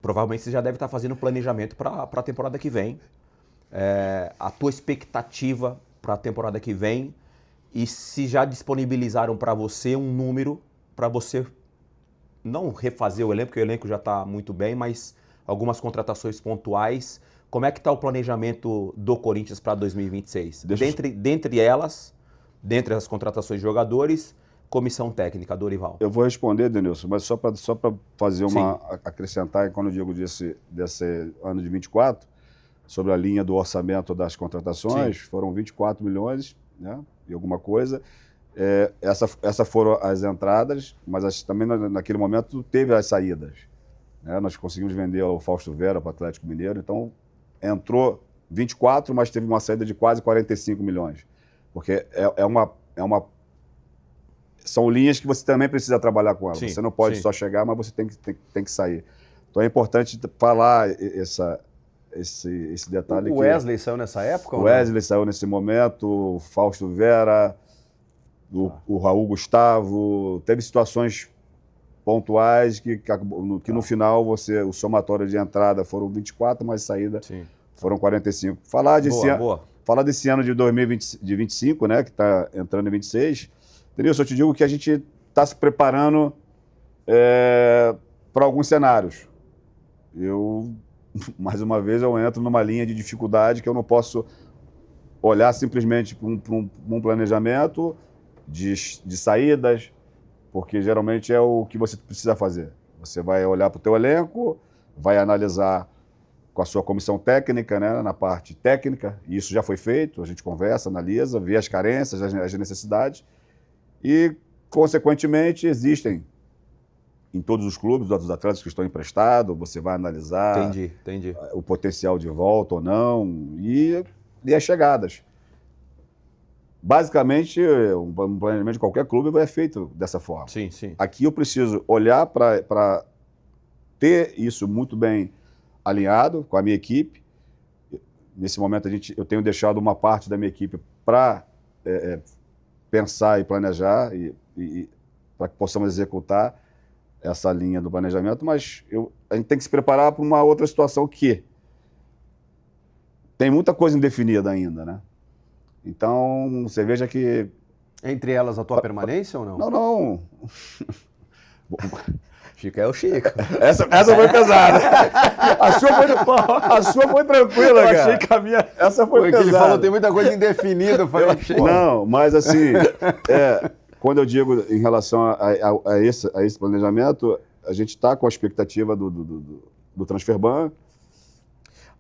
Provavelmente você já deve estar fazendo planejamento para a temporada que vem. A tua expectativa para a temporada que vem e se já disponibilizaram para você um número para você não refazer o elenco, porque o elenco já está muito bem, mas algumas contratações pontuais. Como é que está o planejamento do Corinthians para 2026? Dentre as contratações de jogadores, comissão técnica, Dorival. Eu vou responder, Denilson, mas só para fazer acrescentar, quando eu digo desse ano de 24, sobre a linha do orçamento das contratações, foram 24 milhões, né, e alguma coisa. Essas foram as entradas, mas também naquele momento teve as saídas. Né? Nós conseguimos vender o Fausto Vera para o Atlético Mineiro, então entrou 24, mas teve uma saída de quase 45 milhões. Porque são linhas que você também precisa trabalhar com elas. Sim, você não pode só chegar, mas você tem que sair. Então é importante falar esse detalhe. O Wesley saiu nessa época? O Wesley saiu nesse momento, o Fausto Vera, o Raul Gustavo. Teve situações pontuais que no final o somatório de entrada foram 24, mas saída foram 45. Falar desse ano de 2025, né, que está entrando em 26, Denilson, eu te digo que a gente está se preparando para alguns cenários. Mais uma vez, eu entro numa linha de dificuldade que eu não posso olhar simplesmente para um planejamento de saídas, porque geralmente é o que você precisa fazer. Você vai olhar para o teu elenco, vai analisar com a sua comissão técnica, né, na parte técnica, e isso já foi feito, a gente conversa, analisa, vê as carências, as necessidades, e, consequentemente, existem em todos os clubes, dos atletas que estão emprestados, você vai analisar o potencial de volta ou não, e as chegadas. Basicamente, um planejamento de qualquer clube é feito dessa forma. Sim, sim. Aqui eu preciso olhar para ter isso muito bem alinhado com a minha equipe. Nesse momento, eu tenho deixado uma parte da minha equipe para pensar e planejar e para que possamos executar essa linha do planejamento, mas a gente tem que se preparar para uma outra situação que tem muita coisa indefinida ainda, né? Então, você veja que... Entre elas, a tua permanência ou não? Não. Chico é o Chico. Essa foi pesada. A sua foi tranquila, cara. Eu achei que a minha... Essa foi pesada. Ele falou, tem muita coisa indefinida. Eu falei, não, mas assim, quando eu digo em relação a esse planejamento, a gente está com a expectativa do transfer ban.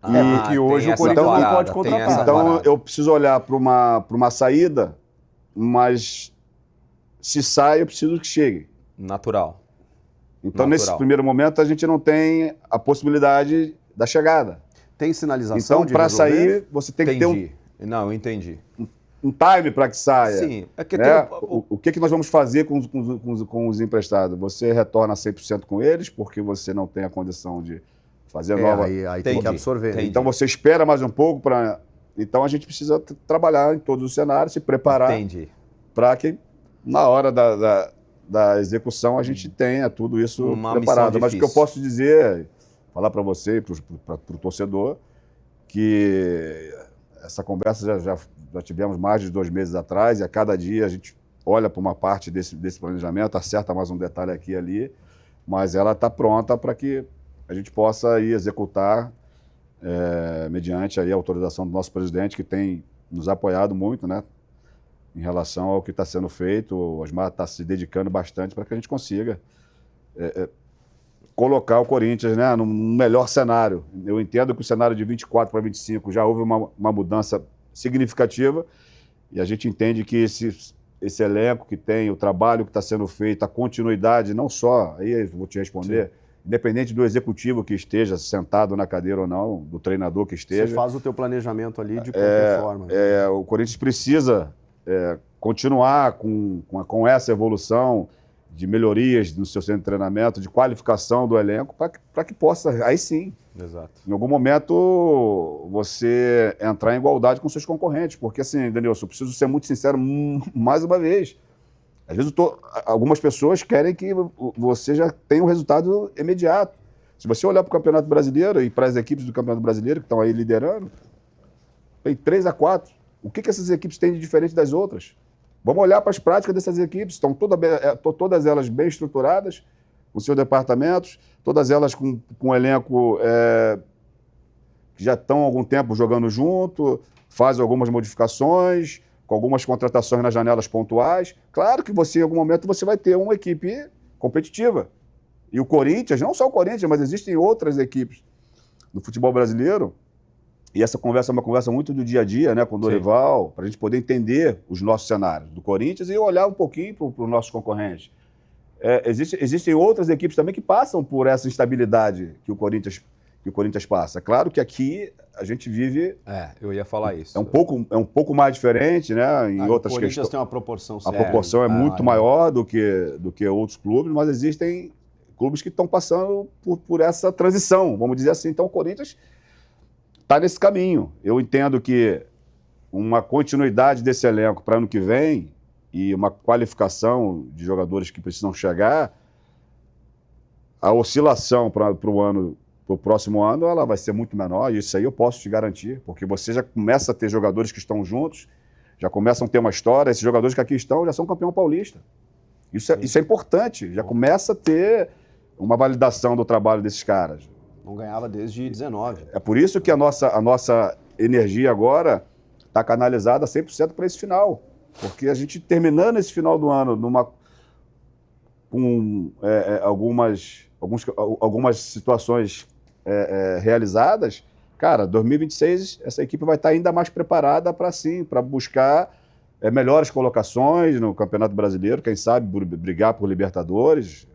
Porque hoje o Corinthians não pode contratar. Então eu preciso olhar para uma saída, mas se sai, eu preciso que chegue. Natural. Então, nesse primeiro momento, a gente não tem a possibilidade da chegada. Tem sinalização de para sair, você tem que ter Não, eu entendi. um time para que saia. Sim. O que nós vamos fazer com os emprestados? Você retorna 100% com eles, porque você não tem a condição de fazer nova... Aí tem que absorver. Entendi. Então, você espera mais um pouco para... Então, a gente precisa trabalhar em todos os cenários, se preparar para que, na hora da execução, a gente tenha tudo isso preparado. Mas o que eu posso dizer, falar para você e para o torcedor, que essa conversa já tivemos mais de 2 meses atrás, e a cada dia a gente olha para uma parte desse planejamento, acerta mais um detalhe aqui e ali, mas ela está pronta para que a gente possa ir executar mediante aí a autorização do nosso presidente, que tem nos apoiado muito, né, em relação ao que está sendo feito. O Osmar está se dedicando bastante para que a gente consiga colocar o Corinthians, né, no melhor cenário. Eu entendo que o cenário de 24 para 25 já houve uma mudança significativa, e a gente entende que esse elenco que tem, o trabalho que está sendo feito, a continuidade, não só, aí eu vou te responder, independente do executivo que esteja sentado na cadeira ou não, do treinador que esteja. Você faz o teu planejamento ali de qualquer forma. O Corinthians precisa continuar com essa evolução de melhorias no seu centro de treinamento, de qualificação do elenco, para que possa, aí sim, em algum momento, você entrar em igualdade com seus concorrentes. Porque, assim, Denilson, eu preciso ser muito sincero mais uma vez. Às vezes algumas pessoas querem que você já tenha um resultado imediato. Se você olhar para o Campeonato Brasileiro e para as equipes do Campeonato Brasileiro que estão aí liderando, tem 3 a 4. O que essas equipes têm de diferente das outras? Vamos olhar para as práticas dessas equipes. Estão todas elas bem estruturadas, com seus departamentos, todas elas com um elenco que já estão há algum tempo jogando junto, fazem algumas modificações, com algumas contratações nas janelas pontuais. Claro que você, em algum momento, você vai ter uma equipe competitiva. E o Corinthians, não só o Corinthians, mas existem outras equipes do futebol brasileiro. E essa conversa é uma conversa muito do dia a dia, né, com o Dorival, para a gente poder entender os nossos cenários do Corinthians e olhar um pouquinho para os nossos concorrentes. Existem outras equipes também que passam por essa instabilidade que o Corinthians passa. Claro que aqui a gente vive... eu ia falar isso. É um pouco mais diferente, né? Em outras questões. O Corinthians tem uma proporção séria. A proporção é muito maior do que outros clubes, mas existem clubes que estão passando por essa transição, vamos dizer assim. Então o Corinthians está nesse caminho. Eu entendo que uma continuidade desse elenco para ano que vem e uma qualificação de jogadores que precisam chegar, a oscilação para o próximo ano ela vai ser muito menor, e isso aí eu posso te garantir, porque você já começa a ter jogadores que estão juntos, já começam a ter uma história, esses jogadores que aqui estão já são campeão paulista. Isso é importante, já começa a ter uma validação do trabalho desses caras. Não ganhava desde 19. É por isso que a nossa energia agora está canalizada 100% para esse final. Porque a gente terminando esse final do ano com algumas situações realizadas, cara, 2026 essa equipe vai estar ainda mais preparada para buscar melhores colocações no Campeonato Brasileiro, quem sabe brigar por Libertadores.